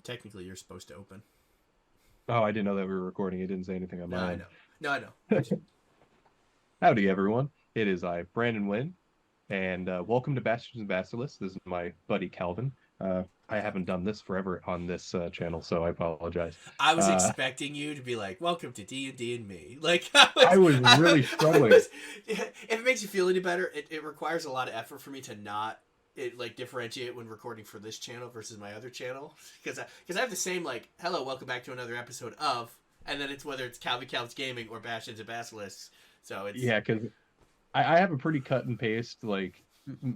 Technically, you're supposed to open. Oh, I didn't know that we were recording. It didn't say anything on No, my I end. know. No, I know. I just Howdy, everyone. It is I, Brandon Wynn, and welcome to Bastards and Basilisks. This is my buddy Kalvin. I haven't done this forever on this channel, so I apologize. I was Uh, expecting you to be like, "Welcome to D&D and me." Like I was really I struggling. was. If it makes you feel any better, it requires a lot of effort for me to not like differentiate when recording for this channel versus my other channel because I have the same like, "Hello, welcome back to another episode of," and then it's whether it's Calvin Calv's Gaming or Bastions and Basilisks. So it's Yeah, because I have a pretty cut and paste, like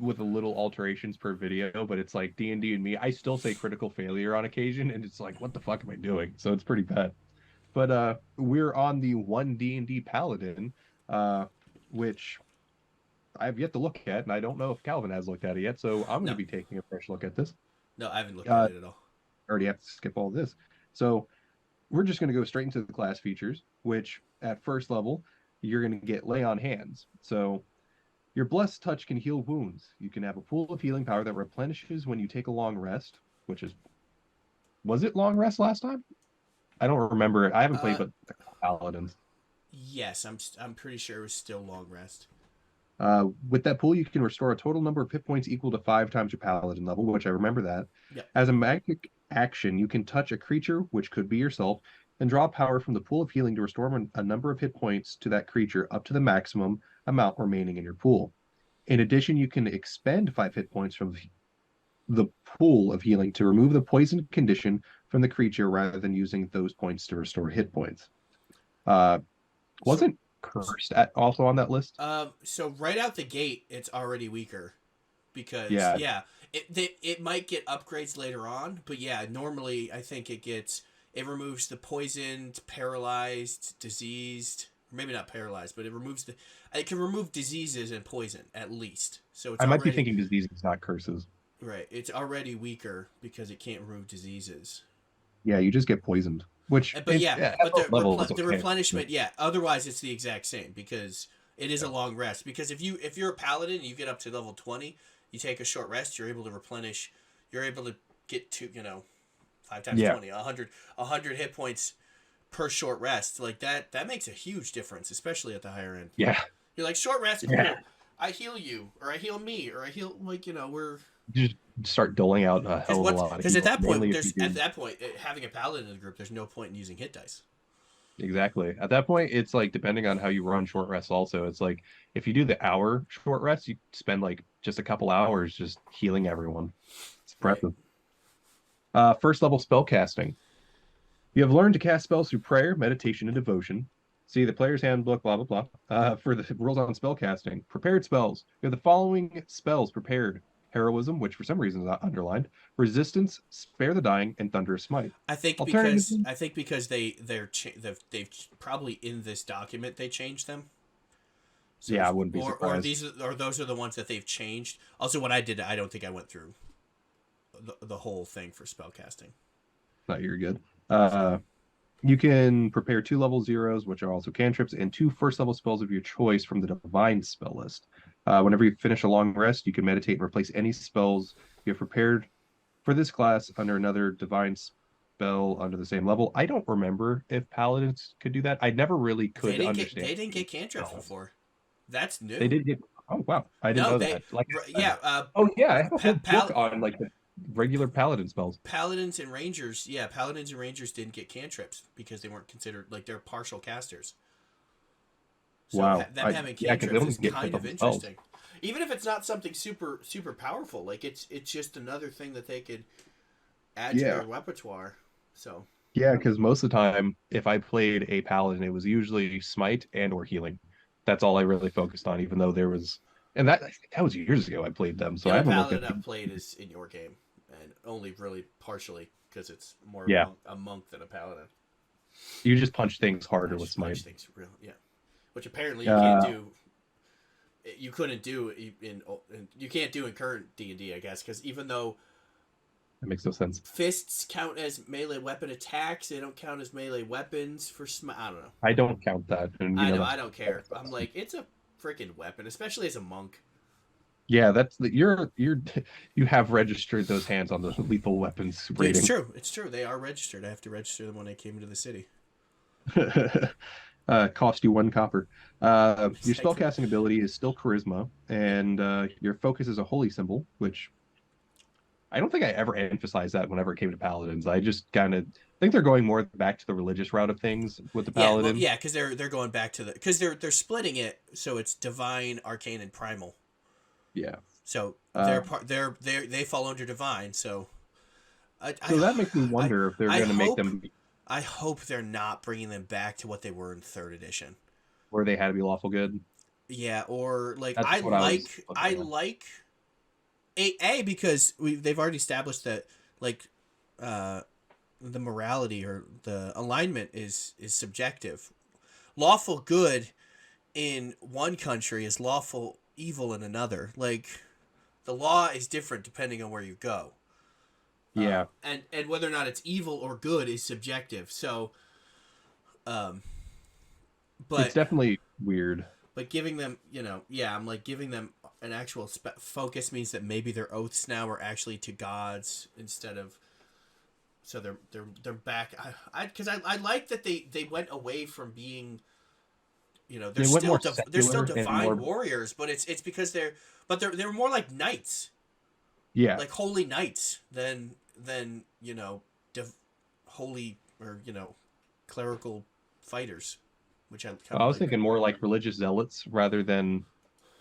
with a little alterations per video, but it's like D&D and me. I still say critical failure on occasion, and it's like, what the fuck am I doing? So it's pretty bad. But we're on the OneD&D Paladin, uh, which I've yet to look at, and I don't know if Calvin has looked at it yet. So I'm going to no, be taking a fresh look at this. no, I haven't looked at Uh, it at all. already have to skip all this. So we're just going to go straight into the class features, which at first level, you're going to get lay on hands. So your blessed touch can heal wounds. You can have a pool of healing power that replenishes when you take a long rest, which is, was it long rest last time? I don't remember. I haven't played Uh, but the Paladins. yes, I'm pretty sure it was still long rest. With that pool, you can restore a total number of hit points equal to 5 times your paladin level, which I remember that. Yep. As a magic action, you can touch a creature, which could be yourself, and draw power from the pool of healing to restore a number of hit points to that creature up to the maximum amount remaining in your pool. In addition, you can expend 5 hit points from the pool of healing to remove the poison condition from the creature rather than using those points to restore hit points. Uh, So wasn't cursed also on that list? so right out the gate, it's already weaker because Yeah, yeah, it might get upgrades later on, but yeah, normally I think it removes the poisoned, paralyzed, diseased, or maybe not paralyzed, but it can remove diseases and poison at least. So it's I might be already thinking diseases, not curses. right. It's already weaker because it can't remove diseases. Yeah, you just get poisoned, which But it yeah, at but low level is the okay. But replenishment, yeah. Otherwise, it's the exact same because it is a yeah, long rest. Because if you're a paladin and you get up to level 20, you take a short rest. You're able to replenish. You're able to get to 5 times yeah, 20, 100 hit points per short rest. Like that. That makes a huge difference, especially at the higher end. yeah, You're like short rest, yeah. cool. I heal you, or I heal me, or I heal we're Just start doling out a because hell of a lot of at heals. that point Mainly if you there's at do that point having a paladin in the group, there's no point in using hit dice. exactly. At that point, it's like depending on how you run short rests. Also, it's like if you do the hour short rest, you spend like just a couple hours just healing everyone. It's Right. impressive. First level spell casting. You have learned to cast spells through prayer, meditation, and devotion. See the player's handbook, blah, blah, blah. For the rules on spell casting, prepared spells. You have the following spells prepared: Heroism, which for some reason is not underlined, Resistance, Spare the Dying, and Thunderous Smite. Alternatively, I think because they've probably in this document they changed them. So yeah, I wouldn't be surprised. those are the ones that they've changed. Also, when I did it, I don't think I went through the whole thing for spellcasting. No, you're good. Uh, you can prepare 2 level 0s, which are also cantrips, and 2 first level spells of your choice from the Divine spell list. Whenever you finish a long rest, you can meditate and replace any spells you have prepared for this class under another Divine spell under the same level. I don't remember if Paladins could do that. I never really could understand They didn't get cantrips spells. before. That's They new. did get. Oh wow, I didn't No, know they that. Like I said. yeah. Oh yeah, I have a whole book Pal on like the regular Paladin spells. Paladins and Rangers, yeah, Paladins and Rangers didn't get cantrips because they weren't considered like they're partial casters. So Wow. them having Yeah, because they cantrips don't is even get kind of typical spells. interesting. Even if it's not something super powerful, like it's just another thing that they could add to Yeah. their repertoire. So Yeah, because most of the time, if I played a paladin, it was usually smite and or healing. That's all I really focused on, even though there was, and that was years ago I played them, the so I only haven't looked at. paladin I've played is in your game, and only really partially because it's more Yeah, a monk than a paladin. you just punch things I harder with just smite. punch things real, yeah. Which apparently you can't Uh, do. You couldn't do you can't do in current D&D, I guess, because even though That makes no sense. Fists count as melee weapon attacks. They don't count as melee weapons for I don't know. I don't count that, and I know. that's I don't care. I'm like, it's a freaking weapon, especially as a monk. yeah. That's the you're you have registered those hands on the lethal weapons Dude, it's rating. true. It's true. They are registered. I have to register them when I came into the city. Cost you 1 copper. Your Exactly. spellcasting ability is still charisma, and your focus is a holy symbol, which I don't think I ever emphasized that whenever it came to paladins. I just kind of think they're going more back to the religious route of things with the Yeah, well, paladin. yeah, because they're going back to the because they're splitting it so it's divine, arcane, and primal. Yeah. So they're Um, part they fall under divine. So I I so that makes me I, wonder if they're I going to make hope them I hope they're not bringing them back to what they were in third edition. where they had to be lawful good. Yeah, or like That's what I was I looking at. like a because they've already established that like uh the morality or the alignment is subjective. Lawful good in one country is lawful evil in another. Like the law is different depending on where you go. Yeah, And whether or not it's evil or good is subjective. So, um, it's but definitely weird. giving them, yeah, I'm like giving them an actual focus means that maybe their oaths now are actually to gods instead of. So they're back. I like that they went away from being, they're They went still more they're still secular and divine more. warriors, but it's because they're more like knights, Yeah, like holy knights than holy or clerical fighters, which I kind I of was like. thinking more like religious zealots rather than,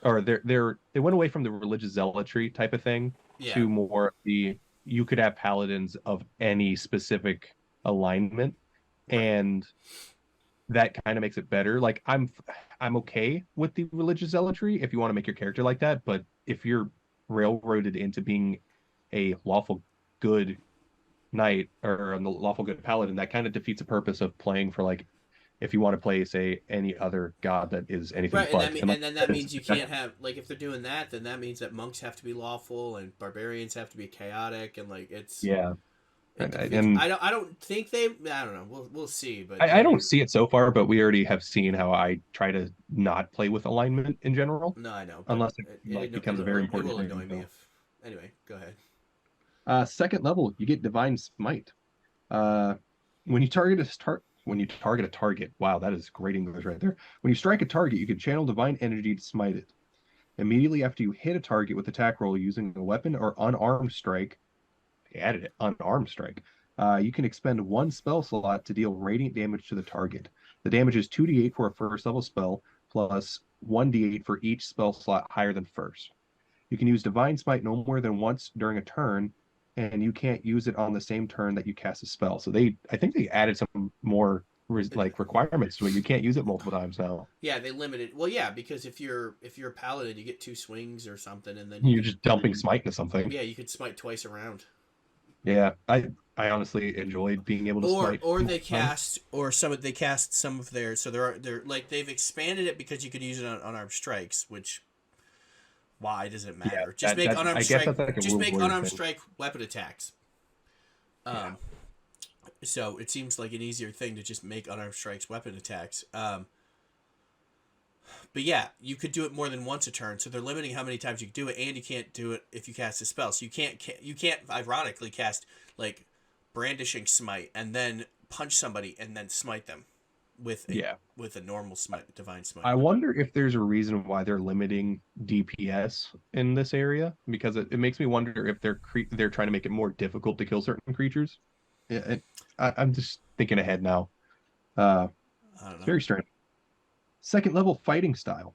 or they went away from the religious zealotry type of thing Yeah, to more of the you could have paladins of any specific alignment, right. and that kind of makes it better. Like I'm okay with the religious zealotry if you want to make your character like that, but if you're railroaded into being a lawful good knight or a lawful good paladin, that kind of defeats the purpose of playing for like if you want to play say any other god that is anything Right, and but. And like and then I that said, it's means you can't have like if they're doing that, then that means that monks have to be lawful and barbarians have to be chaotic, and like yeah. it defeats. And I don't think I don't know. We'll see, but I don't see it so far, but we already have seen how I try to not play with alignment in general, no, I know, but unless it like becomes a very it important will annoy thing. me So, if. Anyway, go ahead. second level, you get Divine Smite. Uh, when you target a target, wow, that is great English right there. When you strike a target, you can channel divine energy to smite it. Immediately after you hit a target with attack roll using a weapon or unarmed strike, they added it, unarmed strike. You can expend 1 spell slot to deal radiant damage to the target. The damage is 2d8 for a first level spell, plus 1d8 for each spell slot higher than first. You can use Divine Smite no more than once during a turn, and you can't use it on the same turn that you cast a spell. So I think they added some more like requirements to it. You can't use it multiple times now. Yeah, they limited. Well, yeah, because if you're a paladin, you get 2 swings or something, and then you You're could just dumping Smite into something. yeah you could smite twice around. Yeah, I honestly enjoyed being able to Smite Or they multiple times. cast or some they cast some of their so they're like they've expanded it because you could use it on unarmed strikes, which why does it Yeah, matter? Just make I guess that's like a just rule make warrior unarmed thing. strike weapon attacks. Yeah, Um, so it seems like an easier thing to just make unarmed strikes weapon attacks. But yeah, you could do it more than once a turn, so they're limiting how many times you can do it, and you can't do it if you cast a spell. So you can't ironically cast like brandishing smite and then punch somebody and then smite them with yeah. a normal smite, divine smite. I wonder if there's a reason why they're limiting DPS in this area because it makes me wonder if they're trying to make it more difficult to kill certain creatures. Yeah, I'm just thinking ahead now. Uh, I don't it's know. very strange. Second level fighting style.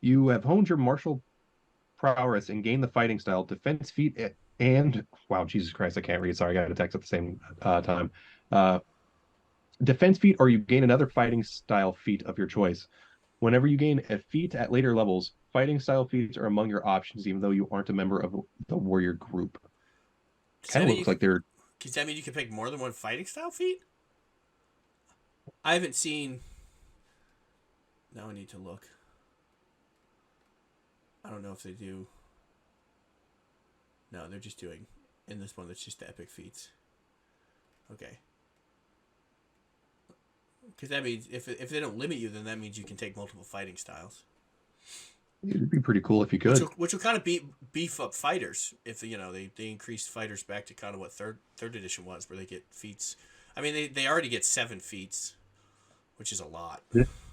You have honed your martial prowess and gained the fighting style, defense feat, and wow, Jesus Christ, I can't read. Sorry, I got a text at the same time. Uh, defense feat, or you gain another fighting style feat of your choice. Whenever you gain a feat at later levels, fighting style feats are among your options, even though you aren't a member of the warrior group. Does Kind that of mean you looks could? like they're Does that mean you can pick more than one fighting style feat? I haven't seen. Now I need to look. I don't know if they do. No, they're just doing in this one that's just the epic feats. Okay. Because that means if they don't limit you, then that means you can take multiple fighting styles. It'd be pretty cool if you could. Which will kind of beef up fighters if they increased fighters back to kind of what third edition was, where they get feats. I mean, they already get 7 feats, which is a lot.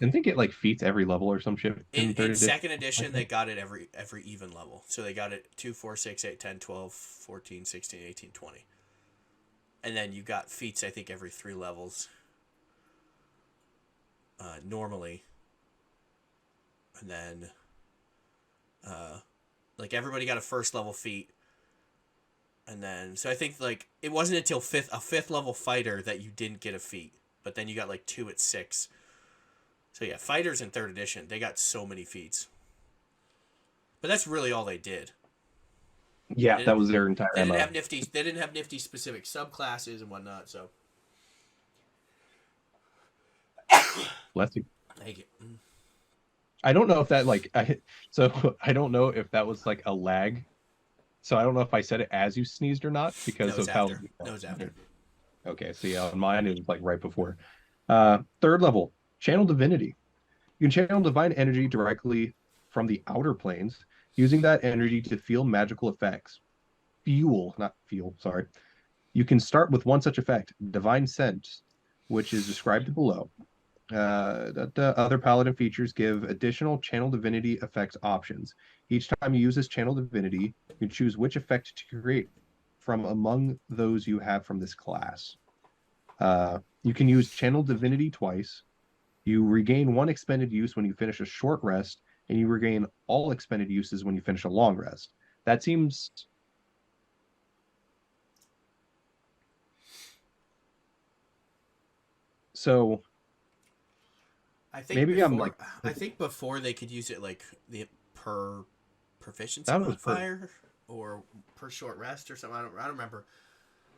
And they get like feats every level or some shit. In second edition, they got it every even level. So they got it 2, 4, 6, 8, 10, 12, 14, 16, 18, 20. And then you got feats, I think, every 3 levels. Normally. And then like everybody got a first level feat. And then so I think like it wasn't until a fifth level fighter that you didn't get a feat. But then you got like 2 at 6. So yeah, fighters in third edition, they got so many feats. But that's really all they did. Yeah, that was their entire MO. They didn't have nifty specific subclasses and whatnot, so. Bless you. Thank you. I don't know if that I don't know if that was like a lag. So I don't know if I said it as you sneezed or not because of how. No, it was after. Okay, so yeah, on mine it was like right before. Third level, Channel Divinity. You can channel divine energy directly from the outer planes, using that energy to feel magical effects. Sorry. You can start with one such effect, Divine Sense, which is described below. Other Paladin features give additional Channel Divinity effects options. Each time you use this Channel Divinity, you choose which effect to create from among those you have from this class. You can use Channel Divinity twice. You regain 1 expended use when you finish a short rest, and you regain all expended uses when you finish a long rest. That seems... So... I think before they could use it like the per proficiency modifier or per short rest or something. I don't remember.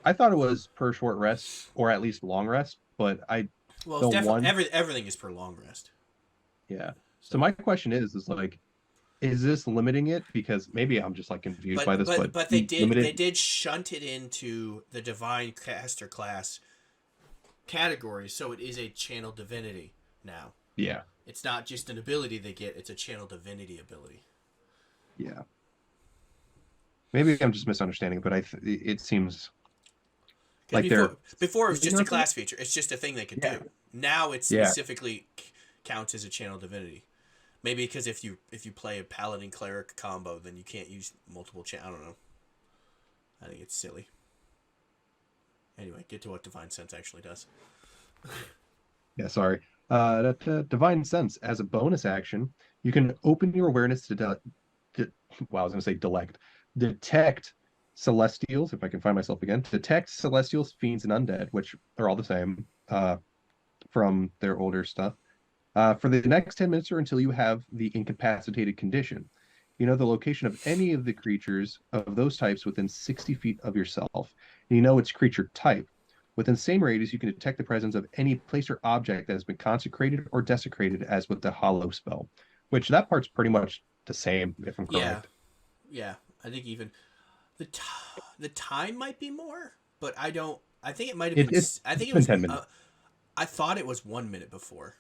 I thought it was per short rest or at least long rest, but it's definitely everything is per long rest. Yeah. So my question is like, is this limiting it? Because maybe I'm just like confused by this. But they did shunt it into the divine caster class category, so it is a channel divinity now. Yeah. It's not just an ability they get, it's a channel divinity ability. Yeah. Maybe I'm just misunderstanding, but it seems like before it was just a class feature. It's just a thing they could do. Now it specifically counts as a channel divinity. Maybe because if you play a paladin cleric combo, then you can't use multiple I don't know. I think it's silly. Anyway, get to what Divine Sense actually does. Yeah, sorry. Divine Sense, as a bonus action, you can open your awareness to detect celestials, if I can find myself again, detect celestials, fiends, and undead, which are all the same from their older stuff, for the next 10 minutes or until you have the incapacitated condition. You know the location of any of the creatures of those types within 60 feet of yourself, and you know its creature type. Within the same radius, you can detect the presence of any place or object that has been consecrated or desecrated, as with the Hollow spell, which that part's pretty much the same, if I'm correct. Yeah. I think even the time might be more, but I think it might have been. I think it was 10 minutes. I thought it was 1 minute before.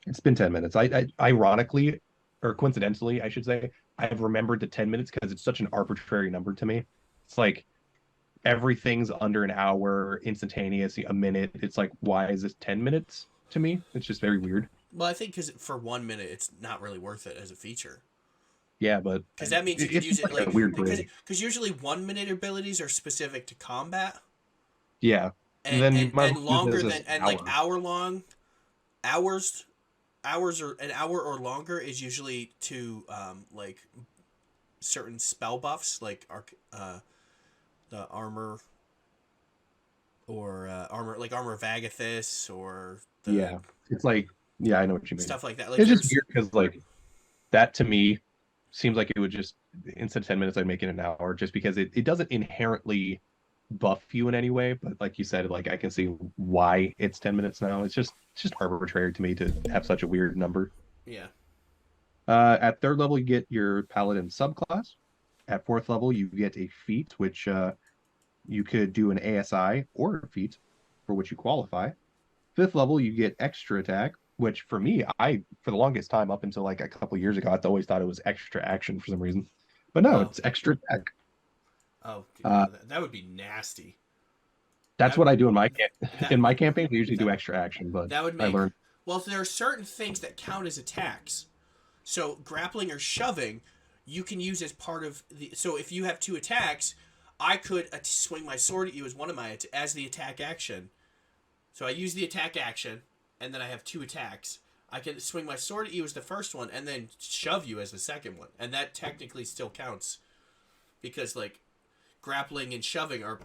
It's been 10 minutes. I ironically, or coincidentally, I should say, I've remembered the 10 minutes because it's such an arbitrary number to me. It's like everything's under an hour, instantaneous, a minute. It's like, why is this 10 minutes to me? It's just very weird. Well, I think because for 1 minute, it's not really worth it as a feature. Yeah, but because that means you can use it like weird. Because usually 1 minute abilities are specific to combat. Yeah, and longer than like hours or an hour or longer is usually to like certain spell buffs, like the armor or armor of Agathis or it's like I know what you mean, stuff like that. Like it's just weird because like that to me seems like it would just, instead of 10 minutes I'd make it an hour, just because it doesn't inherently buff you in any way, but like you said, like I can see why it's 10 minutes now. It's just arbitrary to me to have such a weird number. At third level you get your Paladin subclass. At fourth level you get a feat which you could do an ASI or a feat for which you qualify. Fifth level, you get extra attack, which for me, I for the longest time up until like a couple years ago, I always thought it was extra action for some reason. But no, Oh, it's extra attack. oh, Uh, that would be nasty. that's That what I do in that in my campaign. I usually do that extra action, but that would I make. learned Well, there are certain things that count as attacks. So grappling or shoving, you can use as part of the. So if you have two attacks, I could swing my sword at you as one of my as the attack action. So I use the attack action, and then I have two attacks. I can swing my sword at you as the first one, and then shove you as the second one, and that technically still counts, because like grappling and shoving are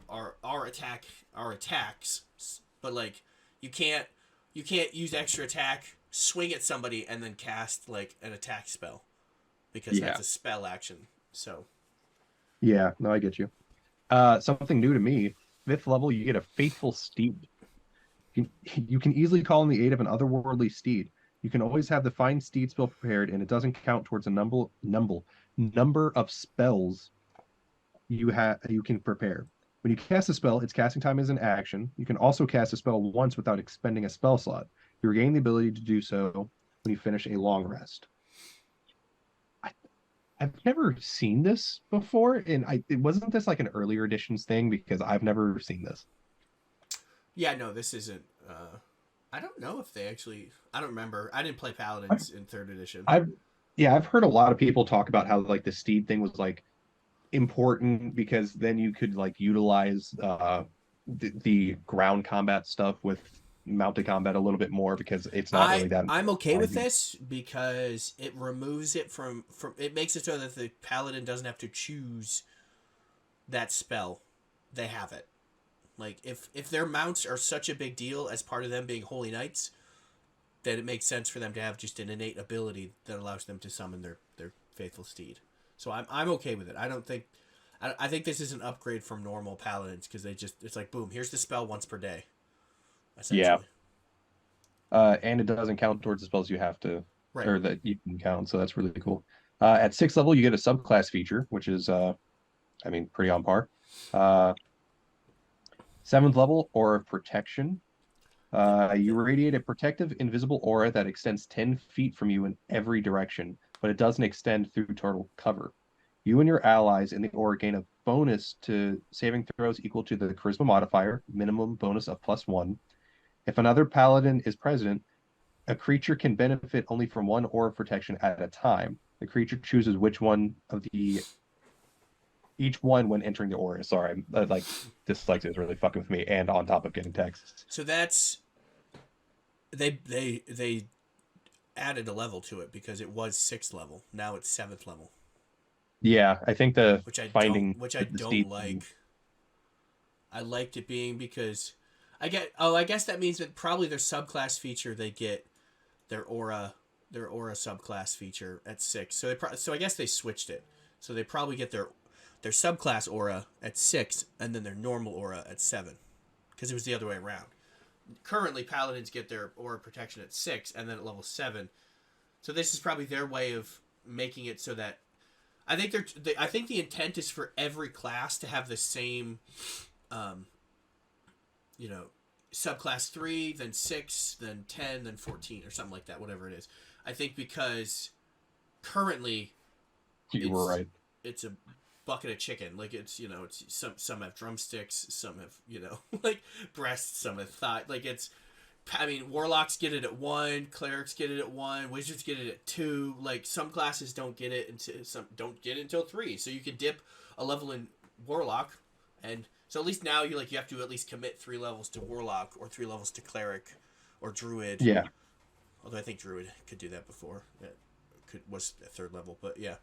attacks, but like you can't use extra attack, swing at somebody, and then cast like an attack spell, because yeah, that's a spell action. So yeah. No, I get you. Something new to me. Fifth level, you get a faithful steed. You can easily call in the aid of an otherworldly steed. You can always have the find steed spell prepared, and it doesn't count towards a number of spells you can prepare. When you cast a spell, its casting time is an action. You can also cast a spell once without expending a spell slot. You regain the ability to do so when you finish a long rest. I, I've never seen this before, and it wasn't this like an earlier editions thing because I've never seen this. yeah, no, this isn't. I don't know if they actually. I don't remember. I didn't play I've, Paladins in third edition. I've yeah, I've heard a lot of people talk about how like the steed thing was like important because then you could like utilize the ground combat stuff with mounted combat a little bit more because it's not really that I'm okay with important. this because it removes it from it makes it so that the paladin doesn't have to choose that spell. They have it. Like if their mounts are such a big deal as part of them being holy knights, then it makes sense for them to have just an innate ability that allows them to summon their faithful steed. So I'm okay with it. I don't think I think this is an upgrade from normal paladins because it's like boom, here's the spell once per day, Yeah, essentially. and it doesn't count towards the spells you have to Right. or that you can count, so that's really cool. At sixth level, you get a subclass feature, which is I mean, pretty on par. Uh, Seventh level, Aura of Protection. The, You the, radiate a protective, invisible aura that extends 10 feet from you in every direction, but it doesn't extend through total cover. You and your allies in the aura gain a bonus to saving throws equal to the charisma modifier, minimum bonus of +1. If another paladin is present, a creature can benefit only from one aura of protection at a time. The creature chooses which one of the each one when entering the aura. Sorry, like dyslexia is really fucking with me, and on top of getting texts. so that's they added a level to it because it was sixth level. Now it's seventh level, Yeah, I think the finding which I the don't steep. like. I liked it being because I guess that means that probably their subclass feature they get their aura subclass feature at 6. So I guess they switched it. So they probably get their subclass aura at 6 and then their normal aura at 7 because it was the other way around. Currently paladins get their aura protection at 6 and then at level 7. So this is probably their way of making it so that I think the intent is for every class to have the same um, you know, subclass 3, then 6, then 10, then 14, or something like that, whatever it is. I think because currently You were it's right. it's a bucket of chicken. Like it's some have drumsticks, some have like breasts, some have thigh. Like it's I mean warlocks get it at 1, clerics get it at 1, wizards get it at 2. Like some classes don't get it until some don't get it until 3. So you can dip a level in warlock, and so at least now you have to at least commit 3 levels to warlock or 3 levels to cleric or druid. Yeah. Although I think druid could do that before. It was a 3rd level, but yeah.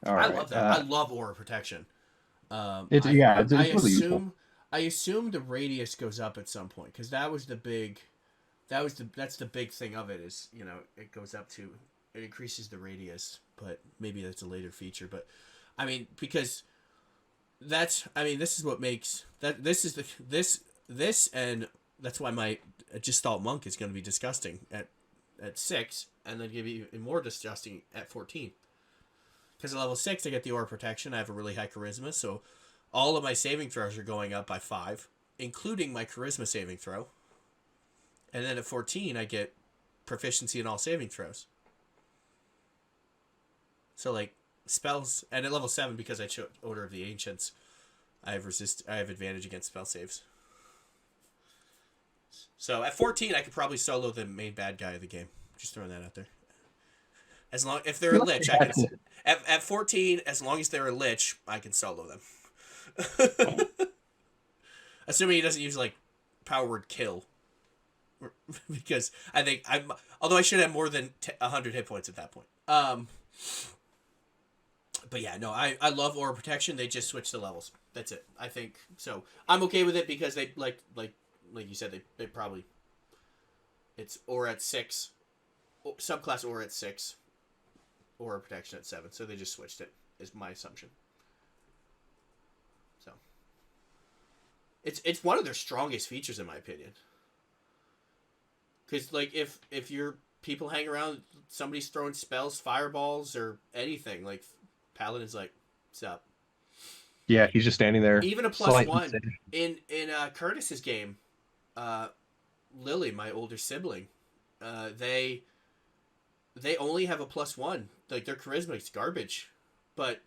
All I right. love that. I love aura protection. It's yeah, I it's really useful. assume the radius goes up at some point because that's the big thing of it is it goes up to it increases the radius, but maybe that's a later feature. But I mean because this is what makes that this and that's why my Gestalt monk is going to be disgusting at 6 and then give you more disgusting at 14 Because at level 6, I get the Aura Protection. I have a really high Charisma, so all of my saving throws are going up by 5, including my Charisma saving throw. And then at 14, I get proficiency in all saving throws. So, like, spells... And at level 7, because I chose Order of the Ancients, I have advantage against spell saves. So, at 14, I could probably solo the main bad guy of the game. Just throwing that out there. As long... If they're a Lich, I can... At 14, as long as they're a Lich, I can solo them. Assuming he doesn't use, like, power word kill. Because I think I'm... Although I should have more than 100 hit points at that point. But yeah, no, I love Aura Protection. They just switched the levels. That's it. I think so. I'm okay with it because they like you said they probably it's Aura at 6, subclass Aura at 6, Aura Protection at 7. So they just switched it. Is my assumption. So it's one of their strongest features in my opinion. Because like if your people hang around, somebody's throwing spells, fireballs, or anything like. Paladin's like, what's up? Yeah, he's just standing there. Even a +1 in Curtis's game. Lily, my older sibling, they only have a +1. Like their charisma is garbage, but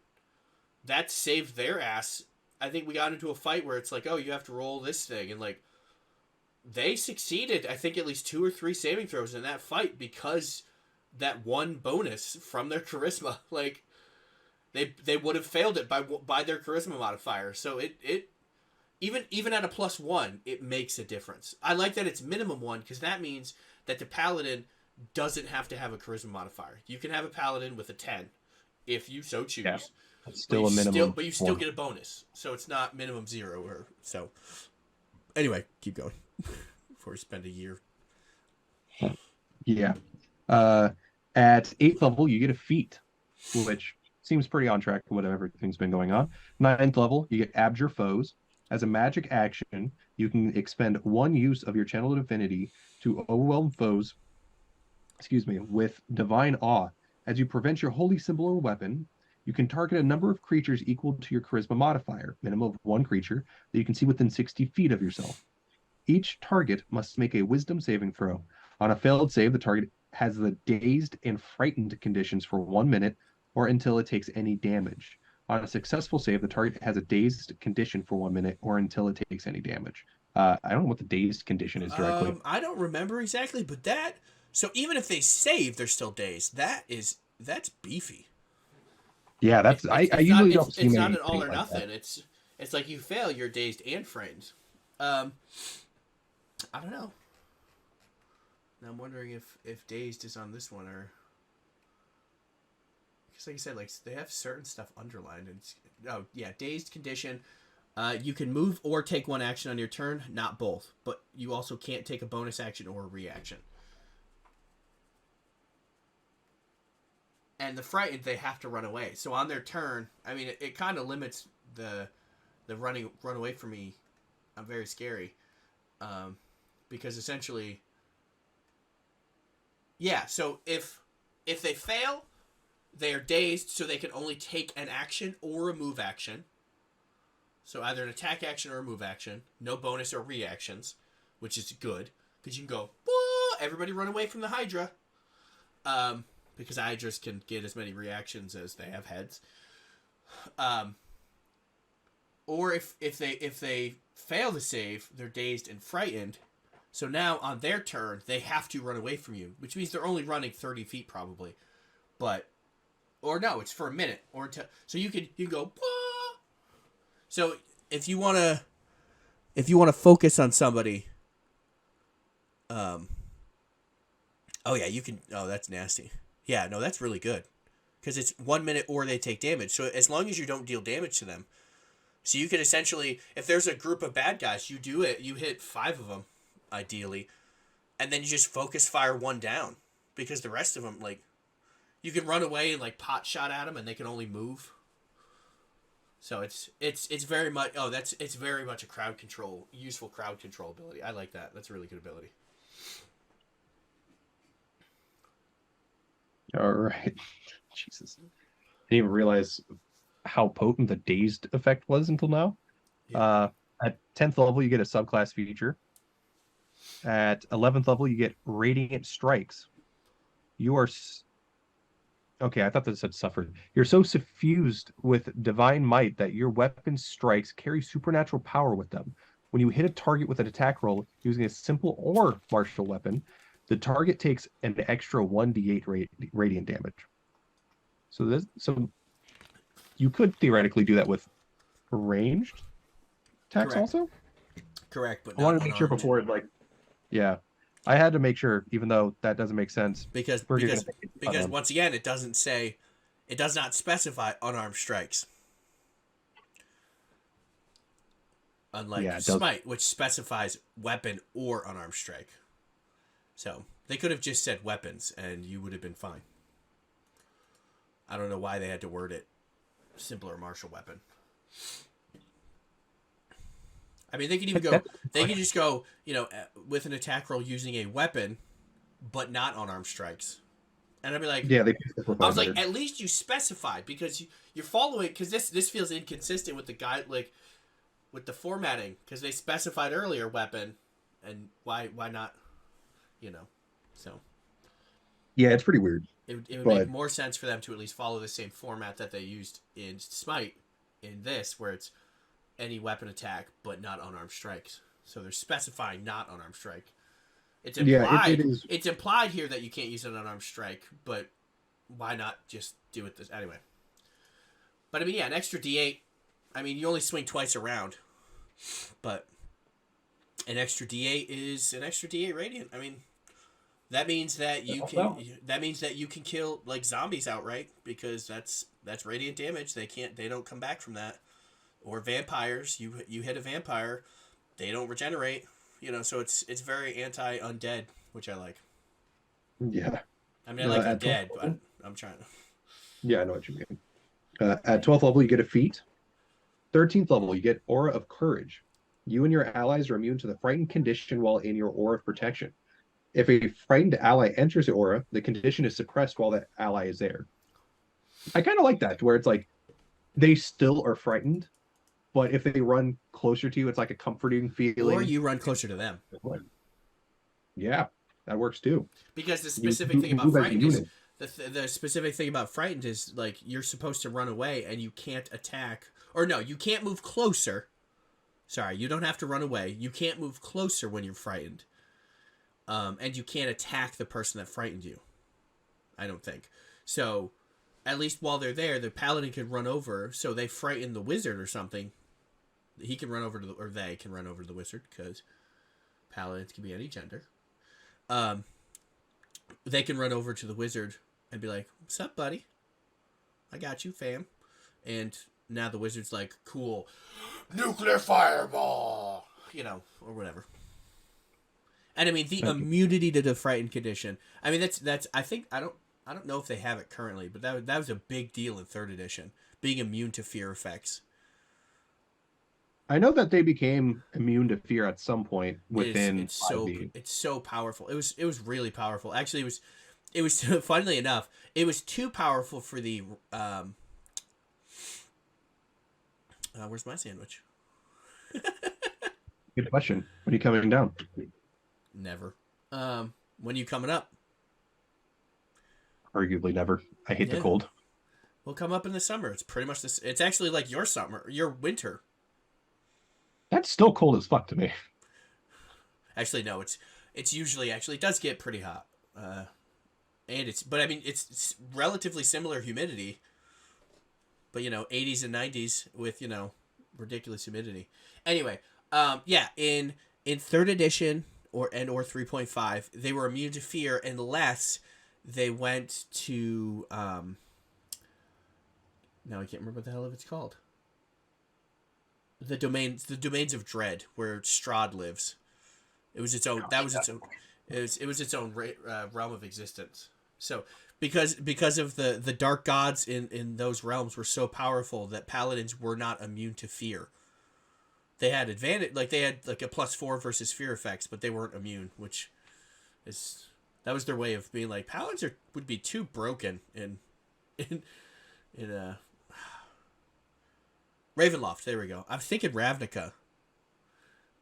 that saved their ass. I think we got into a fight where it's like, oh, you have to roll this thing, and like they succeeded. I think at least 2 or 3 saving throws in that fight because that one bonus from their charisma, like. They would have failed it by their charisma modifier. So it even at a +1, it makes a difference. I like that it's minimum 1 because that means that the paladin doesn't have to have a charisma modifier. You can have a paladin with a 10 if you so choose. Yeah, it's still a minimum. But you still get a bonus, so it's not minimum 0 or so. Anyway, keep going before we spend a year. Yeah, at 8th level, you get a feat, which. Seems pretty on track to whatever everything's been going on. 9th level, you get Abjure Foes. As a magic action, you can expend 1 use of your Channel Divinity to overwhelm foes, with Divine Awe. As you prevent your holy symbol or weapon, you can target a number of creatures equal to your Charisma modifier, minimum of 1 creature, that you can see within 60 feet of yourself. Each target must make a Wisdom saving throw. On a failed save, the target has the Dazed and Frightened conditions for 1 minute, or until it takes any damage. On a successful save, the target has a dazed condition for 1 minute, or until it takes any damage. I don't know what the dazed condition is directly. I don't remember exactly, but that... So even if they save, they're still dazed. That's beefy. Yeah, that's... I usually don't see it's many not an all or like nothing. That. It's like you fail, you're dazed and frightened. I don't know. Now I'm wondering if dazed is on this one, or... Like I said, like they have certain stuff underlined, and dazed condition. You can move or take 1 action on your turn, not both, but you also can't take a bonus action or a reaction. And the frightened, they have to run away. So on their turn, I mean, it kind of limits the run away from me. I'm very scary, because essentially, yeah. So if they fail. They are dazed, so they can only take an action or a move action. So either an attack action or a move action. No bonus or reactions, which is good. Because you can go, whoa, everybody run away from the Hydra. Because Hydras can get as many reactions as they have heads. Or if they fail to save, they're dazed and frightened. So now on their turn, they have to run away from you. Which means they're only running 30 feet probably. But... Or no, it's for a minute. So you can go. Wah! So if you wanna focus on somebody, oh yeah, you can. Oh, that's nasty. Yeah, no, that's really good, because it's 1 minute or they take damage. So as long as you don't deal damage to them, so you can essentially, if there's a group of bad guys, you do it. You hit 5 of them, ideally, and then you just focus fire 1 down, because the rest of them like. You can run away and like pot shot at them, and they can only move. So it's very much it's very much a useful crowd control ability. I like that. That's a really good ability. All right, Jesus. didn't even realize how potent the dazed effect was until now. Yeah. At 10th level, you get a subclass feature. At 11th level, you get Radiant Strikes. You are okay. I thought this had suffered. You're so suffused with divine might that your weapon strikes carry supernatural power with them. When you hit a target with an attack roll using a simple or martial weapon, the target takes an extra 1d8 radiant damage. So you could theoretically do that with ranged attacks Correct. also. Correct, but I not wanted to make sure unarmed. before, like, yeah, I had to make sure, even though that doesn't make sense. Because We're gonna because because once again, it does not specify unarmed strikes. Unlike yeah, it does. Smite, which specifies weapon or unarmed strike. So they could have just said weapons and you would have been fine. I don't know why they had to word it simpler martial weapon. I mean, they could even go. They could just go, with an attack roll using a weapon, but not unarmed strikes. And I'd be like, Yeah, they I was better. like, at least you specified because you're following. Because this feels inconsistent with the guide, like with the formatting. Because they specified earlier weapon, and why not? So Yeah, it's pretty weird. it would make But more sense for them to at least follow the same format that they used in Smite, in this, where it's any weapon attack but not unarmed strikes. So they're specifying not unarmed strike. It's yeah, implied. it is. It's implied here that you can't use an unarmed strike, but why not just do it this anyway? But I mean, yeah, an extra D8. I mean, you only swing twice around, but an extra D8 is an extra D8 radiant. I mean, that means that you can. Well, That means that you can kill like zombies outright because that's radiant damage. They don't come back from that. Or vampires. You hit a vampire, they don't regenerate. So it's very anti undead, which I like. yeah. I mean, I like At 12th undead, but level, I'm trying to. yeah, I know what you mean. At 12th level, you get a feat. 13th level, you get Aura of Courage. You and your allies are immune to the frightened condition while in your aura of protection. If a frightened ally enters the aura, the condition is suppressed while that ally is there. I kind of like that, where it's like they still are frightened, but if they run closer to you, it's like a comforting Or feeling. you run closer to them. Yeah, that works too. Actually, the You specific thing about move as a frightened is unit. the specific thing about frightened is like you're supposed to run away and you can't attack, or no, you can't move closer. Sorry, you don't have to run away. You can't move closer when you're frightened, and you can't attack the person that frightened you. I don't think so. At least while they're there, the paladin can run over. So they frighten the wizard or something. He can run over to or they can run over to the wizard because paladins can be any gender. They can run over to the wizard and be like, "What's up, buddy? I got you, fam." And now the wizard's like, "Cool, nuclear fireball," or whatever. And I mean the immunity to the frightened condition. I mean that's I don't know if they have it currently, but that was a big deal in third edition, being immune to fear effects. I know that they became immune to fear at some point within It's so powerful. It was really powerful. Actually, it was funnily enough, it was too powerful for the where's my sandwich? Good question. When are you coming down? Never. When you coming up? Arguably never. I hate the cold. We'll come up in the summer. It's pretty much this. It's actually like your summer, your winter. That's still cold as fuck to me. Actually, no. It's usually it does get pretty hot. But I mean it's relatively similar humidity. But 80s and 90s with ridiculous humidity. Anyway, yeah, in third edition or 3.5, they were immune to fear unless they went to now I can't remember what the hell it's called. The domains of dread, where Strahd lives. It was its own. That was its own. It was its own realm of existence. So because of the dark gods in those realms were so powerful that paladins were not immune to fear. They had advantage, like they had like a +4 versus fear effects, but they weren't immune, which is that was their way of being like paladins would be too broken in in Ravenloft. There we go. I'm thinking Ravnica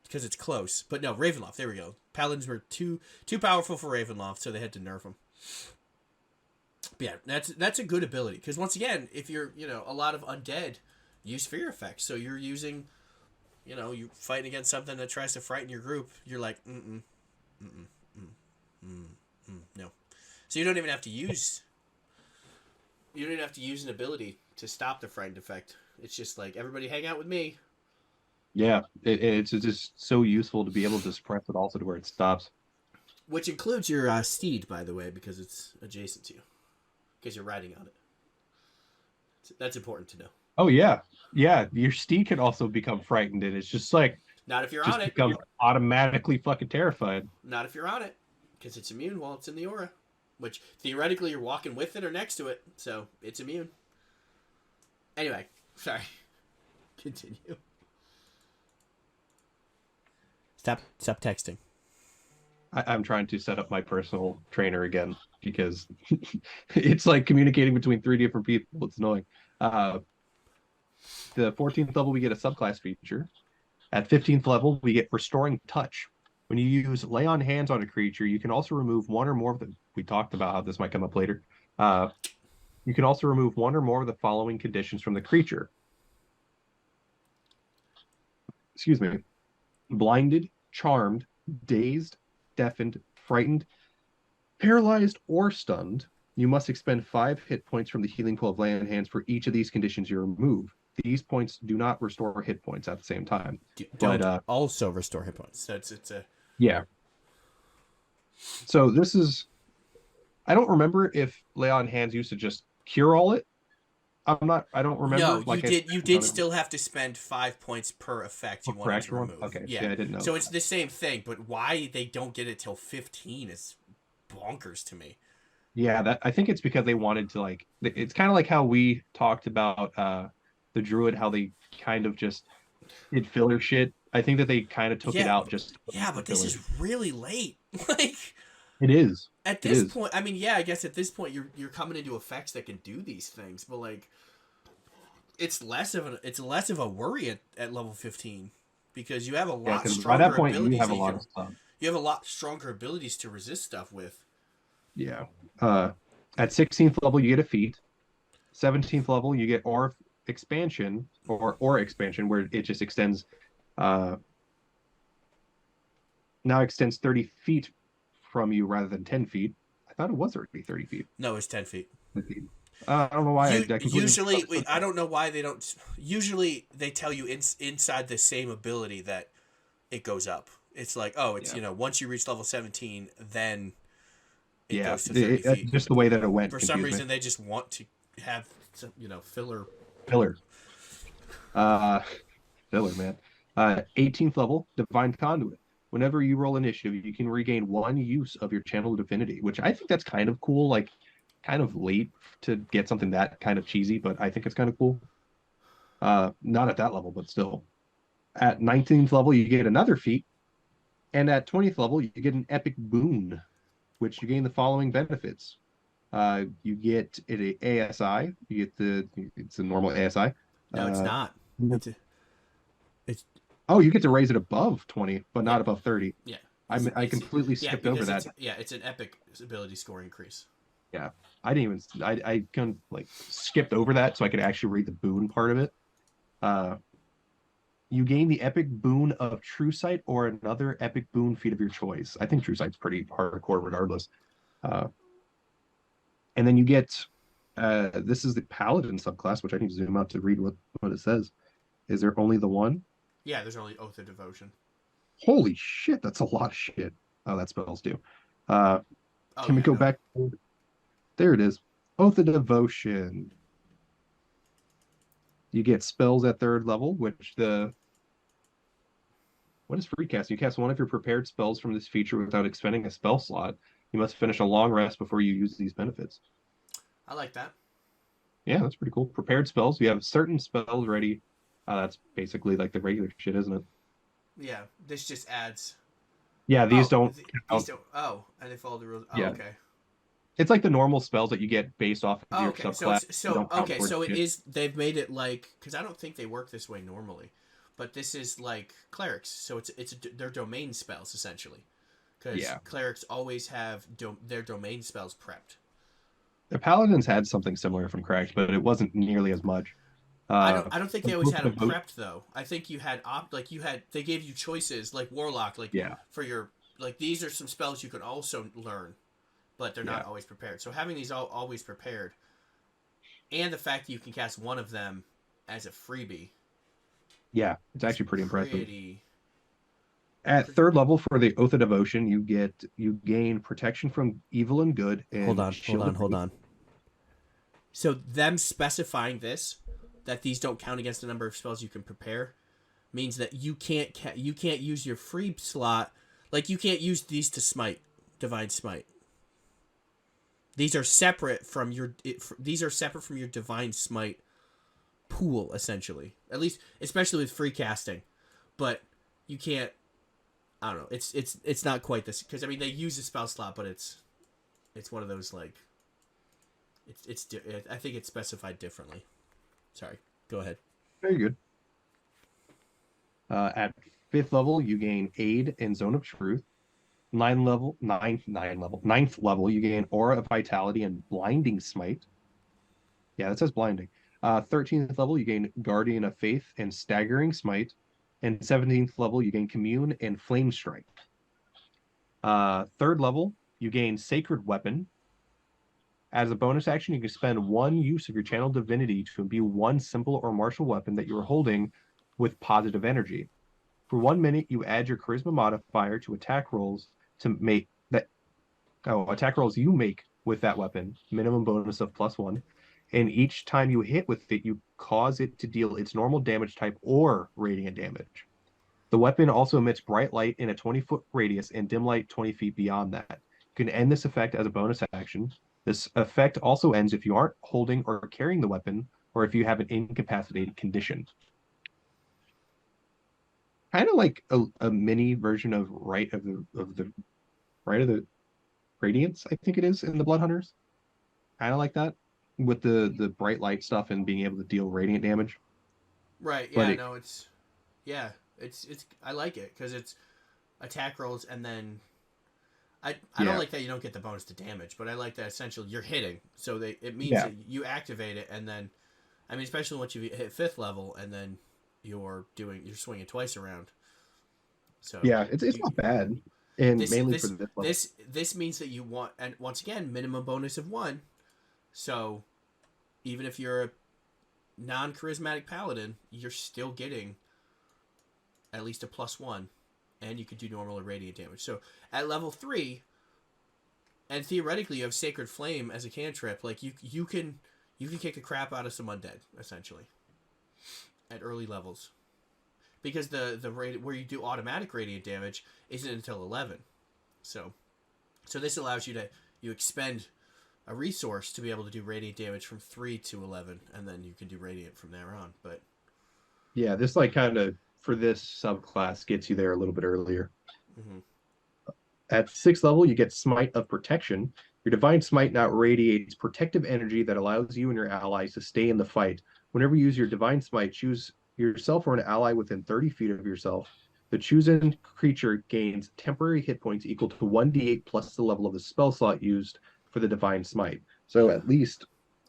because it's close, but no, Ravenloft. There we go. Paladins were too powerful for Ravenloft, so they had to nerf them. But yeah, that's a good ability because once again, if you're a lot of undead use fear effects, so you're using, you're fighting against something that tries to frighten your group. You're like no, so you don't even have to use. You don't even have to use an ability to stop the frightened effect. It's just like, everybody hang out with me. Yeah, it's just so useful to be able to suppress it also to where it stops. Which includes your steed, by the way, because it's adjacent to you. Because you're riding on it. That's important to know. Oh yeah, yeah. Your steed can also become frightened, and it's just like Not if you're on just it. becomes automatically fucking terrified. Not if you're on it. Because it's immune while it's in the aura. Which, theoretically, you're walking with it or next to it. So, it's immune. Anyway, sorry. Continue. Stop texting. I'm trying to set up my personal trainer again because it's like communicating between three different people. It's annoying. The 14th level, we get a subclass feature. At 15th level, we get Restoring Touch. When you use Lay on Hands on a creature, you can also remove one or more of the. We talked about how this might come up later. You can also remove one or more of the following conditions from the creature. Excuse me. Blinded, charmed, dazed, deafened, frightened, paralyzed, or stunned. You must expend 5 hit points from the healing pool of Lay on Hands for each of these conditions you remove. These points do not restore hit points at the same time. Don't also restore hit points. So it's a... Yeah. So this is... I don't remember if Lay on Hands used to just cure all it. I don't remember. No, you did still have to spend 5 points per effect you wanted to remove. Okay, yeah, I didn't know. So it's the same thing, but why they don't get it till 15 is bonkers to me. Yeah, I think it's because they wanted to like. It's kind of like how we talked about the druid, how they kind of just did filler shit. I think that they kind of took it out just. Yeah, but this is really late. Like it is. At this point, I mean, yeah, I guess at this point you're coming into effects that can do these things, but like it's less of a worry at level 15 because you have a lot stronger by that point abilities. You have a lot of stuff. You have a lot stronger abilities to resist stuff with. Yeah. At 16th level, you get a feat. 17th level, you get Aura expansion or expansion, where it just extends. Now extends 30 feet from you rather than 10 feet. I thought it was already 30 feet. No, it's 10 feet. I don't know why. Usually, I don't know why they don't. Usually, they tell you inside the same ability that it goes up. It's like, oh, it's once you reach level 17, then it goes to 30 feet. Just the way that it went. For some reason, they just want to have some, filler. Filler, man. 18th level, Divine Conduit. Whenever you roll initiative, you can regain 1 use of your channel divinity, which I think that's kind of cool. Like, kind of late to get something that kind of cheesy, but I think it's kind of cool. Not at that level, but still. At 19th level, you get another feat. And at 20th level, you get an epic boon, which you gain the following benefits. You get an ASI. You get it's a normal ASI. No, it's not. It's Oh, you get to raise it above 20, but not above 30. Yeah. I completely skipped over that. It's an epic ability score increase. Yeah. I didn't even I kind of like skipped over that so I could actually read the boon part of it. You gain the epic boon of True Sight or another epic boon feat of your choice. I think True Sight's pretty hardcore regardless. And then you get this is the Paladin subclass, which I need to zoom out to read what it says. Is there only the one? Yeah, there's only Oath of Devotion. Holy shit, that's a lot of shit. Oh, that spells do. Can we go back? There it is. Oath of Devotion. You get spells at 3rd level, which what is free cast? You cast one of your prepared spells from this feature without expending a spell slot. You must finish a long rest before you use these benefits. I like that. Yeah, that's pretty cool. Prepared spells. You have certain spells ready. That's basically like the regular shit, isn't it? Yeah, this just adds. Yeah, these don't. These don't. Oh, and they follow the rules. Oh, yeah. Okay. It's like the normal spells that you get based off of Oh, your okay, so subclass. it's They so don't count okay, towards so it shit. is. They've made it like because I don't think they work this way normally, but this is like clerics. So it's they're domain spells essentially, because Yeah. clerics always have their domain spells prepped. The Paladins had something similar, if I'm correct, but it wasn't nearly as much. I don't think they always had them prepped though. I think you had they gave you choices like warlock like Yeah, for your like these are some spells you can also learn, but they're yeah, not always prepared. So having these always prepared, and the fact that you can cast one of them as a freebie yeah. It's is actually pretty impressive. pretty. At pretty third level for the Oath of Devotion, you gain protection from evil and good hold and on, hold shield on, of hold faith. on. So them specifying this that these don't count against the number of spells you can prepare means that you can't use your free slot like you can't use these to smite divine smite. These are separate from your divine smite pool essentially. At least especially with free casting. But you can't I don't know. It's not quite this because I mean they use a spell slot but it's one of those like I think it's specified differently. Sorry. Go ahead. Very good. At fifth level, you gain Aid and Zone of Truth. Ninth level, you gain Aura of Vitality and Blinding Smite. Yeah, that says Blinding. 13th level, you gain Guardian of Faith and Staggering Smite. And 17th level, you gain Commune and Flame Strike. Third level, you gain Sacred Weapon. As a bonus action, you can spend one use of your channel divinity to imbue one simple or martial weapon that you are holding with positive energy. For 1 minute, you add your charisma modifier to attack rolls to make that attack rolls you make with that weapon, minimum bonus of +1. And each time you hit with it, you cause it to deal its normal damage type or radiant damage. The weapon also emits bright light in a 20-foot radius and dim light 20 feet beyond that. You can end this effect as a bonus action. This effect also ends if you aren't holding or carrying the weapon, or if you have an incapacitated condition. Kind of like a mini version of Rite of the Radiance, I think it is in the Blood Hunters. Kind of like that, with the bright light stuff and being able to deal radiant damage. Right. But Yeah. it, No. It's. I like it because it's attack rolls and then I don't yeah, like that you don't get the bonus to damage, but I like that essentially you're hitting, so it means yeah, that you activate it and then, I mean especially once you hit fifth level and then you're swinging twice around. So yeah. It's you not bad, and this mainly for this this level. this means that you want and once again minimum bonus of 1. So even if you're a non-charismatic paladin, you're still getting at least a +1, and you can do normal or radiant damage. So at level 3, and theoretically you have Sacred Flame as a cantrip, like you can kick the crap out of some undead essentially at early levels, because the rate where you do automatic radiant damage isn't until 11. So this allows you expend a resource to be able to do radiant damage from 3 to 11, and then you can do radiant from there on. But Yeah, this like kind of for this subclass gets you there a little bit earlier. mm-hmm. At sixth level, you get Smite of Protection. Your Divine Smite now radiates protective energy that allows you and your allies to stay in the fight. Whenever you use your Divine Smite, choose yourself or an ally within 30 feet of yourself. The chosen creature gains temporary hit points equal to 1d8 plus the level of the spell slot used for the Divine Smite. So at least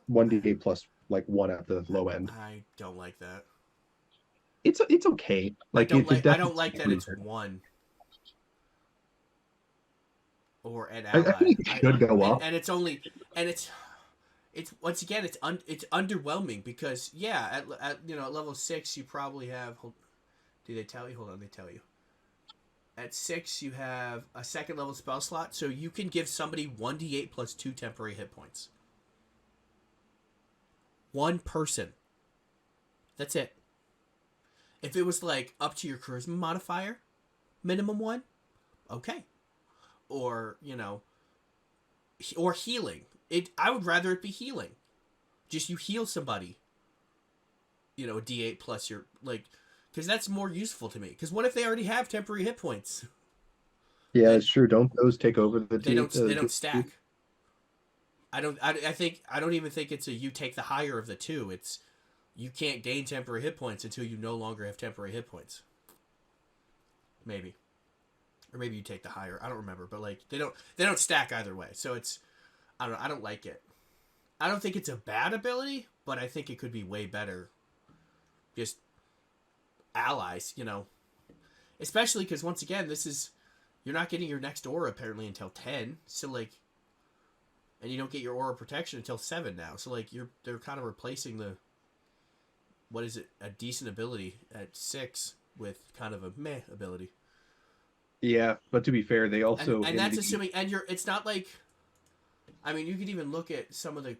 1d8 plus like 1 at the low end. I don't like that. It's okay. Like it I definitely don't like that it's 1 or an I ally. think it should go up. And it's only and it's once again it's underwhelming because yeah at at level 6 you probably have do they tell you? Hold on, they tell you. At 6 you have a second level spell slot, so you can give somebody 1d8 plus 2 temporary hit points. One person. That's it. If it was like up to your charisma modifier, minimum 1, okay. Or, or healing. I would rather it be healing. Just you heal somebody. A D8 plus your like, because that's more useful to me. Because what if they already have temporary hit points? Yeah, Then it's true. Don't those take over they don't stack. I don't even think it's a you take the higher of the two. It's you can't gain temporary hit points until you no longer have temporary hit points. Maybe. Or maybe you take the higher. I don't remember, but like they don't stack either way. So it's I don't like it. I don't think it's a bad ability, but I think it could be way better. Just allies, you know. Especially because once again, you're not getting your next aura apparently until 10. So like, and you don't get your aura protection until 7 now. So like they're kind of replacing what is it, a decent ability at 6 with kind of a meh ability. Yeah, but to be fair, they also and that's assuming it's not like, I mean, you could even look at some of the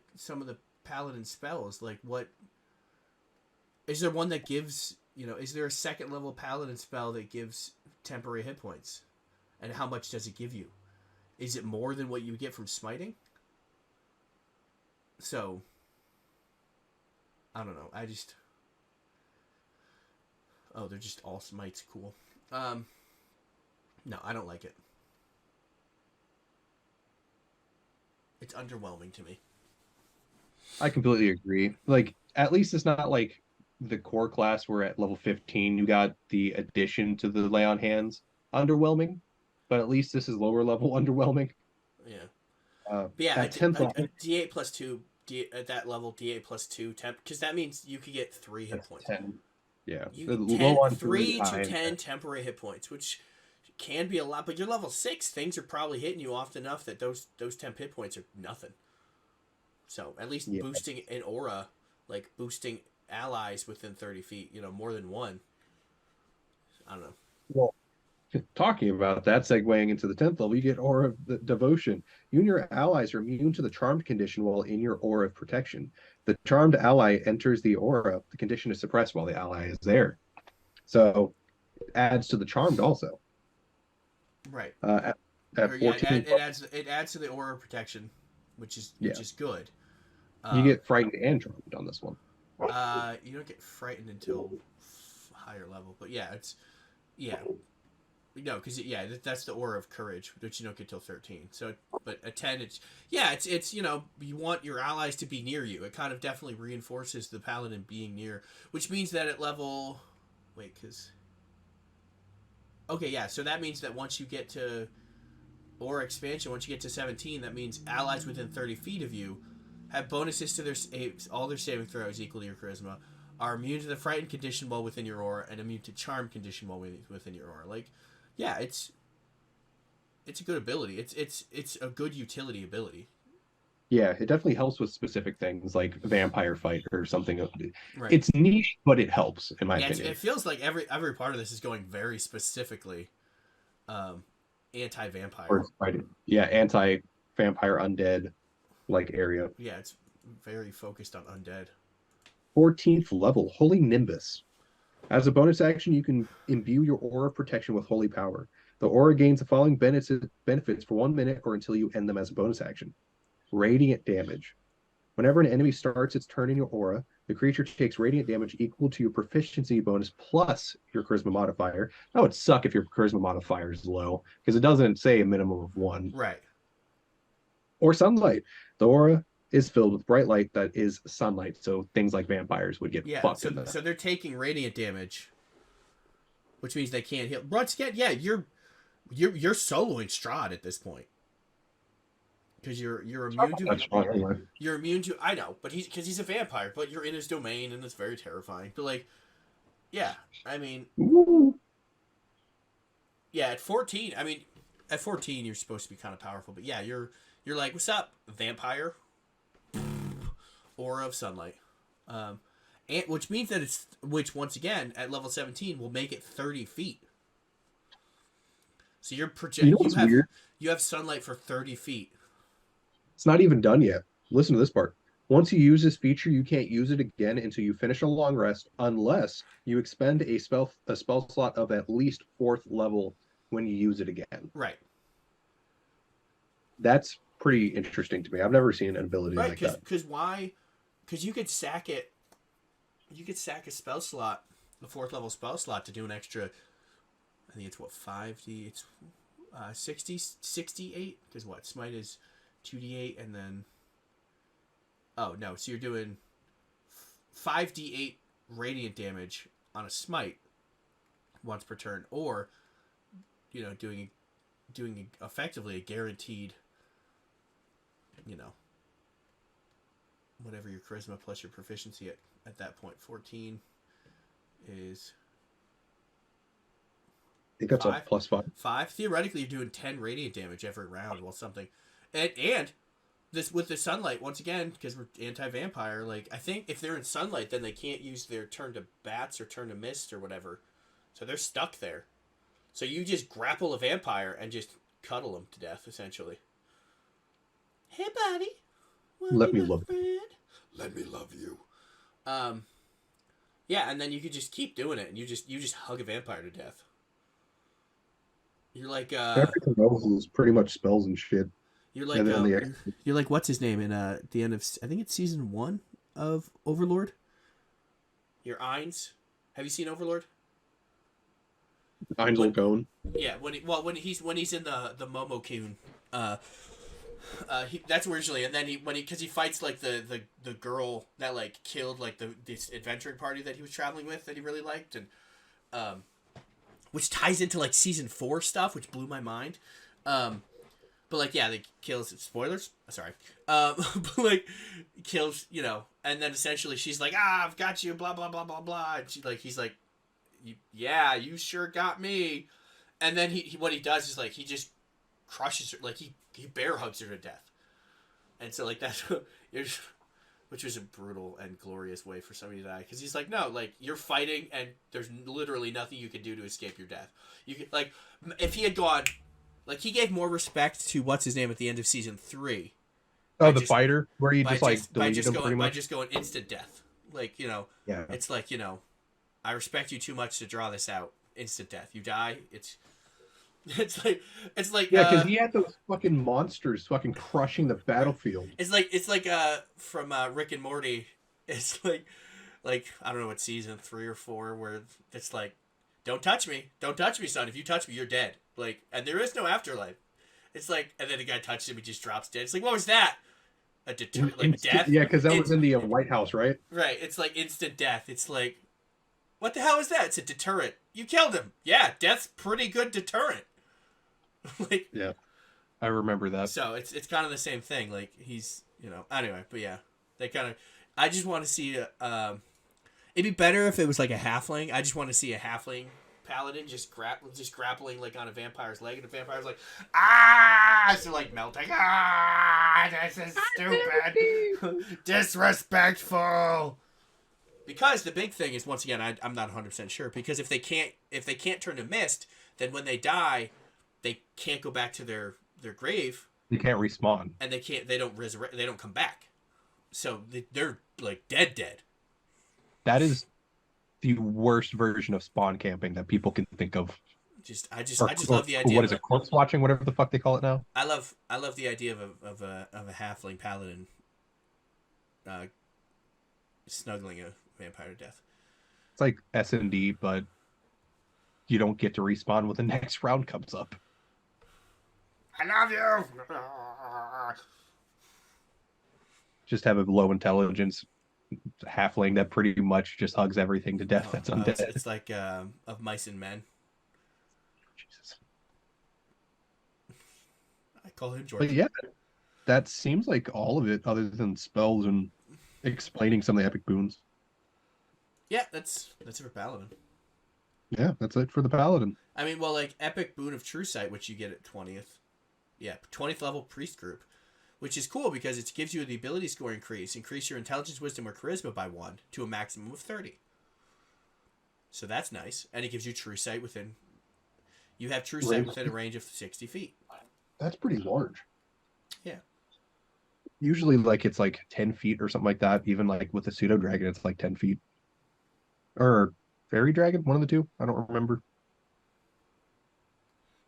Paladin spells. Like, what is there one that gives? You know, is there a second level Paladin spell that gives temporary hit points? And how much does it give you? Is it more than what you get from smiting? So, I don't know. They're just all smites. Cool. No, I don't like it. It's underwhelming to me. I completely agree. Like, at least it's not like the core class where at level 15 you got the addition to the lay on hands. Underwhelming, but at least this is lower level underwhelming. Yeah. Uh, But yeah, at 10th level, a D8 plus 2, at that level, D8 plus 2 temp, because that means you could get 3 hit that's points. 10. Yeah. You The get low on 3 to high 10 temporary hit points, which can be a lot, but you're level 6, things are probably hitting you often enough that those temp hit points are nothing. So at least Yeah. boosting an aura, like boosting allies within 30 feet, you know, more than one. I don't know. Well, talking about that, segueing into the 10th level, you get Aura of the Devotion. You and your allies are immune to the Charmed condition while in your Aura of Protection. The Charmed ally enters the Aura, the condition is suppressed while the ally is there. So it adds to the Charmed also. Right. At 14, It adds to the aura of protection, which yeah, is good. you get Frightened and Charmed on this one. You don't get frightened until higher level, but yeah, yeah, no, because that's the aura of courage, which you don't get till 13. So, but at 10, it's you know, you want your allies to be near you. It kind of definitely reinforces the paladin being near, which means that at level, okay, yeah, so that means that once you get to aura expansion, once you get to 17, that means allies within 30 feet of you have bonuses to all their saving throws equal to your charisma, are immune to the frightened condition while within your aura, and immune to charm condition while within your aura. Like, yeah, it's a good ability. It's a good utility ability. Yeah, it definitely helps with specific things like vampire fight or something. Right. It's niche, but it helps, in my opinion. It feels like every part of this is going very specifically anti-vampire. Yeah, anti-vampire undead like area. Yeah, it's very focused on undead. 14th level, Holy Nimbus. As a bonus action, you can imbue your aura of protection with holy power. The aura gains the following benefits for 1 minute or until you end them as a bonus action. Radiant damage. Whenever an enemy starts its turn in your aura, the creature takes radiant damage equal to your proficiency bonus plus your charisma modifier. That would suck if your charisma modifier is low, because it doesn't say a minimum of 1. Right. Or sunlight. The aura is filled with bright light that is sunlight, so things like vampires would get fucked in that. So they're taking radiant damage, which means they can't heal. Once again, yeah, you're soloing Strahd at this point. Because you're immune to you're immune to, I know, but he's a vampire, but you're in his domain and it's very terrifying. But like, yeah, I mean, yeah, at 14, I mean, at 14 you're supposed to be kind of powerful, but yeah, you're like, what's up, vampire? Aura of sunlight, and which means that which once again at level 17 will make it 30 feet. So you have sunlight for 30 feet. It's not even done yet. Listen to this part. Once you use this feature, you can't use it again until you finish a long rest, unless you expend a spell slot of at least 4th level when you use it again. Right. That's pretty interesting to me. I've never seen an ability like that. Because why? Because you could sack it. You could sack a spell slot, the 4th level spell slot, to do an extra. I think it's what 5d. It's 68. Because what smite is 2d8 and then Oh no, so you're doing 5d8 radiant damage on a smite once per turn, or doing effectively a guaranteed, you know, whatever your charisma plus your proficiency at that point. 14 is I think that's a 5. +5. 5. Theoretically, you're doing 10 radiant damage every round while something, and this with the sunlight once again, because we're anti-vampire. Like, I think if they're in sunlight, then they can't use their turn to bats or turn to mist or whatever, so they're stuck there. So you just grapple a vampire and just cuddle him to death, essentially. Hey, buddy. Let me love you. Let me love you. Yeah, and then you could just keep doing it, and you just hug a vampire to death. You're like everything else is pretty much spells and shit. You're like you're like what's his name in the end of, I think it's season 1 of Overlord. You're Ainz. Have you seen Overlord? Ainz Gone. Yeah, when he's in the Momokun, that's originally, and then because he fights like the girl that like killed like this adventuring party that he was traveling with that he really liked, and which ties into like season 4 stuff, which blew my mind. But like, yeah, they kills, spoilers, sorry, but like kills, and then essentially she's like, I've got you, blah blah blah blah blah, and he's like, yeah, you sure got me. And then he what he does is like he just crushes her, like he bear hugs her to death. And so like that's which was a brutal and glorious way for somebody to die, because he's like, no, like, you're fighting and there's literally nothing you can do to escape your death. You could, like, if he had gone, like, he gave more respect to what's his name at the end of season 3. Oh, the fighter, where he just like deleted him pretty much, by just going instant death. Like, yeah. It's like, I respect you too much to draw this out. Instant death. You die. It's like yeah, because he had those fucking monsters fucking crushing the battlefield. It's like from Rick and Morty. It's like I don't know what season 3 or 4 where it's like, don't touch me, son. If you touch me, you're dead. Like, and there is no afterlife. It's like, and then the guy touches him, he just drops dead. It's like, what was that? A death? Yeah, because that was in the White House, right? Right. It's like instant death. It's like, what the hell is that? It's a deterrent. You killed him. Yeah, death's pretty good deterrent. Like, yeah, I remember that. So it's kind of the same thing. Like, he's, anyway, but yeah, they kind of, I just want to see it'd be better if it was like a halfling. I just want to see a halfling paladin just grappling like on a vampire's leg, and the vampire's like, so like melting, this is stupid, disrespectful. Because the big thing is, once again, I'm not 100% sure, because if they can't turn to mist, then when they die, they can't go back to their grave. They can't respawn, and they don't resurrect. They don't come back. So they're like dead. That is the worst version of spawn camping that people can think of. I just love the idea. What is it? Corpse watching, whatever the fuck they call it now. I love the idea of a halfling paladin snuggling a vampire to death. It's like S&D, but you don't get to respawn when the next round comes up. I love you. Just have a low intelligence halfling that pretty much just hugs everything to death. That's undead. It's like of Mice and Men. Jesus. I call him George. But yeah, that seems like all of it, other than spells and explaining some of the epic boons. Yeah, that's it for Paladin. Yeah, that's it for the Paladin. I mean, well, like Epic Boon of True Sight, which you get at 20th. Yeah, 20th level priest group, which is cool because it gives you the ability score increase your intelligence, wisdom, or charisma by 1 to a maximum of 30. So that's nice, and it gives you True Sight within. You have True Sight within a range of 60 feet. That's pretty large. Yeah. Usually, like, it's like 10 feet or something like that. Even like with the pseudo dragon, it's like 10 feet. Or fairy dragon, one of the two. I don't remember.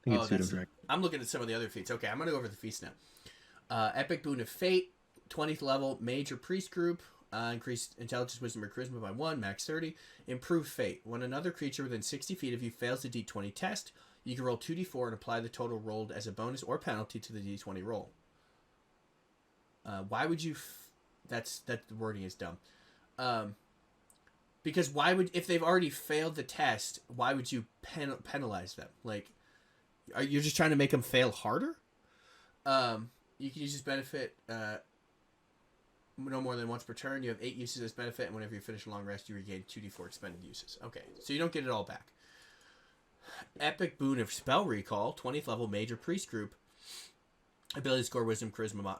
I think it's pseudo dragon. I'm looking at some of the other feats. Okay, I'm gonna go over the feats now. Epic Boon of Fate, 20th level, major priest group. Increased intelligence, wisdom, or charisma by 1, max 30. Improved Fate. When another creature within 60 feet of you fails the D20 test, you can roll 2d4 and apply the total rolled as a bonus or penalty to the D20 roll. Why would you that the wording is dumb. Because why would, if they've already failed the test, why would you penalize them? Like, are you just trying to make them fail harder? You can use this benefit no more than once per turn. You have 8 uses of this benefit, and whenever you finish a long rest, you regain 2d4 expended uses. Okay, so you don't get it all back. Epic Boon of Spell Recall, 20th level Major Priest Group. Ability to score Wisdom, Charisma,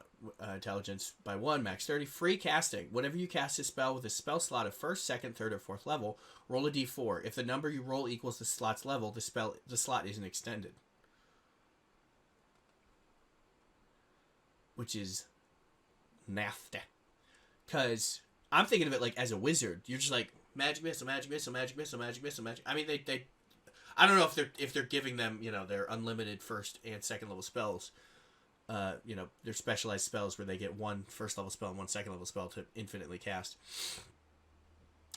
Intelligence by 1, max 30. Free casting. Whenever you cast a spell with a spell slot of 1st, 2nd, 3rd, or 4th level, roll a d4. If the number you roll equals the slot's level, the slot isn't extended. Which is nasty. Because I'm thinking of it like as a wizard. You're just like, magic missile, magic missile, magic missile, magic missile, magic. I mean, they I don't know if they're giving them, you know, their unlimited 1st and 2nd level spells. You know, their specialized spells where they get 1 1st level spell and 1 2nd level spell to infinitely cast.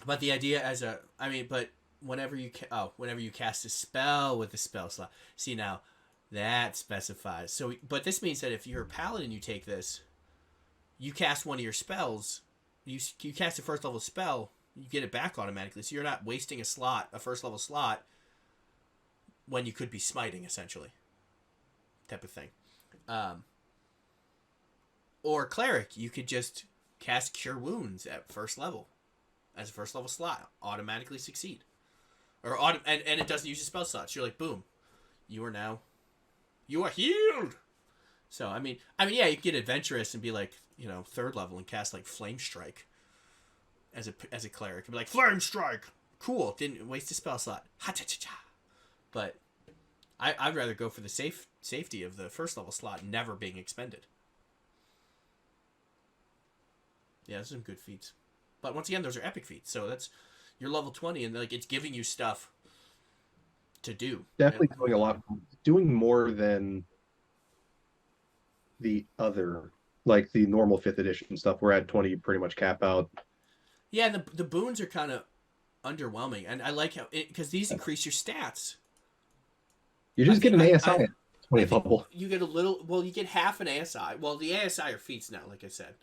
But the idea but whenever you cast a spell with a spell slot, see now that specifies. So, but this means that if you're a paladin, you take this, you cast one of your spells, you cast a 1st level spell, you get it back automatically. So you're not wasting a 1st level slot, when you could be smiting essentially, type of thing. Or cleric, you could just cast Cure Wounds at 1st level as a 1st level slot, automatically succeed, and it doesn't use a spell slot. So you're like, boom, you are healed. So I mean, yeah, you can get adventurous and be like, you know, 3rd level and cast like Flame Strike as a cleric and be like, Flame Strike, cool, didn't waste a spell slot, ha cha cha cha. But I'd rather go for the safety of the 1st level slot never being expended. Yeah, those are some good feats. But once again, those are epic feats. So that's, you're level 20 and like it's giving you stuff to do. Definitely doing more than the other, like the normal 5th edition stuff. We're at 20, you pretty much cap out. Yeah, and the boons are kind of underwhelming. And I like how, because these increase your stats. You just get an ASI at 20th level. You get you get half an ASI. Well, the ASI are feats now, like I said.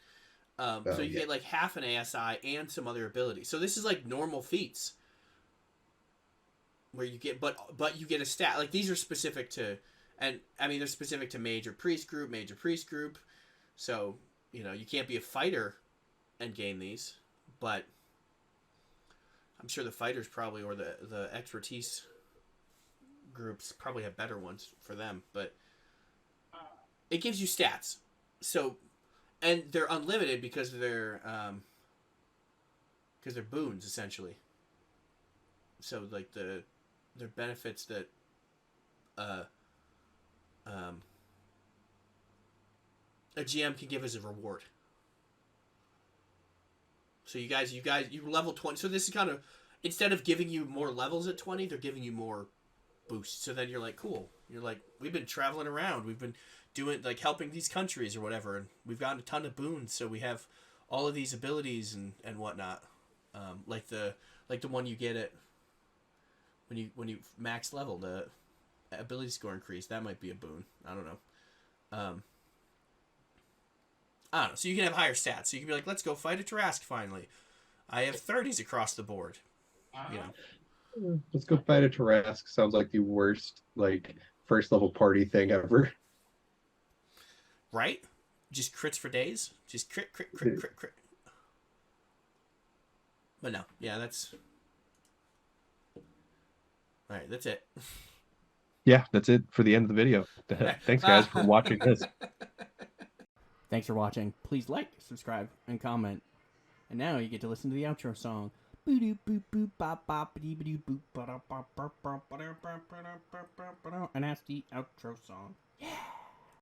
So you get like half an ASI and some other ability. So this is like normal feats. Where you get, but you get a stat. Like these are specific to, and I mean, they're specific to Major Priest Group. So, you know, you can't be a fighter and gain these. But I'm sure the fighters probably, or the expertise groups probably have better ones for them, but it gives you stats. So, and they're unlimited because they're boons essentially. So like they're benefits that a GM can give as a reward. So you level 20. So this is kind of, instead of giving you more levels at 20, they're giving you more boost. So then you're like, cool. You're like, we've been traveling around. We've been doing, like, helping these countries or whatever. And we've gotten a ton of boons. So we have all of these abilities and whatnot. Like the one you get at when you max level, the ability score increase. That might be a boon. I don't know. I don't know. So you can have higher stats. So you can be like, let's go fight a Tarask finally. I have 30s across the board. You know. Let's go fight a Tarask. Sounds like the worst, like, 1st level party thing ever. Right? Just crits for days. Just crit. But no. Yeah, that's... Alright, that's it. Yeah, that's it for the end of the video. Thanks, guys, for watching this. Thanks for watching. Please like, subscribe, and comment. And now you get to listen to the outro song. And that's the outro song. Yeah!